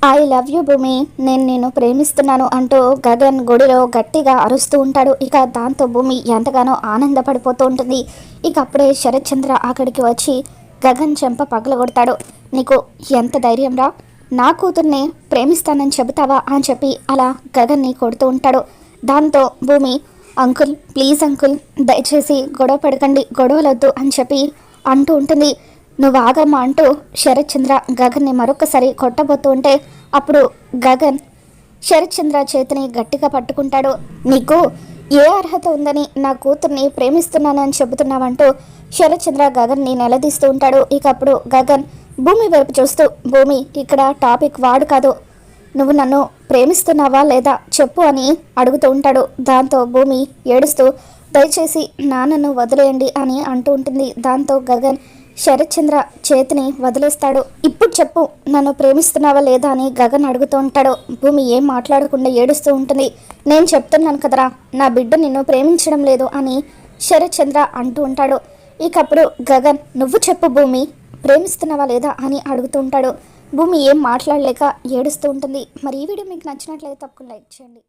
I love you భూమి, నేను ప్రేమిస్తున్నాను అంటూ గగన్ గుడిలో గట్టిగా అరుస్తూ ఉంటాడు. ఇక దాంతో భూమి ఎంతగానో ఆనందపడిపోతూ ఉంటుంది. ఇక అప్పుడే శరత్ చంద్ర అక్కడికి వచ్చి గగన్ చెంప పగలగొడతాడు. నీకు ఎంత ధైర్యం రా, నా కూతుర్ని ప్రేమిస్తానని చెబుతావా అని చెప్పి అలా గగన్ని కొడుతూ ఉంటాడు. దాంతో భూమి, అంకుల్ ప్లీజ్ అంకుల్, దయచేసి గొడవ పడకండి, గొడవలొద్దు అని చెప్పి అంటూ ఉంటుంది. నువ్వు ఆగమ్మా అంటూ శరత్ చంద్ర గగన్ని మరొకసారి కొట్టబోతూ ఉంటే అప్పుడు గగన్ శరత్ చంద్ర చేతిని గట్టిగా పట్టుకుంటాడు. నీకు ఏ అర్హత ఉందని నా కూతుర్ని ప్రేమిస్తున్నానని చెబుతున్నావంటూ శరత్ చంద్ర గగన్ని నిలదీస్తూ ఉంటాడు. ఇక అప్పుడు గగన్ భూమి వైపు చూస్తూ, భూమి ఇక్కడ టాపిక్ వాడు కాదు, నువ్వు నన్ను ప్రేమిస్తున్నావా లేదా చెప్పు అని అడుగుతూ ఉంటాడు. దాంతో భూమి ఏడుస్తూ దయచేసి నాన్నను వదిలేయండి అని అంటూ ఉంటుంది. దాంతో గగన్ శరత్ చంద్ర చేతిని వదిలేస్తాడు. ఇప్పుడు చెప్పు, నన్ను ప్రేమిస్తున్నావా లేదా అని గగన్ అడుగుతూ ఉంటాడు. భూమి ఏం మాట్లాడకుండా ఏడుస్తూ ఉంటుంది. నేను చెప్తున్నాను కదరా, నా బిడ్డ నిన్ను ప్రేమించడం లేదు అని శరత్ చంద్ర అంటూ ఉంటాడు. ఇకప్పుడు గగన్ నువ్వు చెప్పు భూమి, ప్రేమిస్తున్నావా లేదా అని అడుగుతూ ఉంటాడు. భూమి ఏం మాట్లాడలేక ఏడుస్తూ ఉంటుంది. మరి ఈ వీడియో మీకు నచ్చినట్లయితే తప్పకుండా లైక్ చేయండి.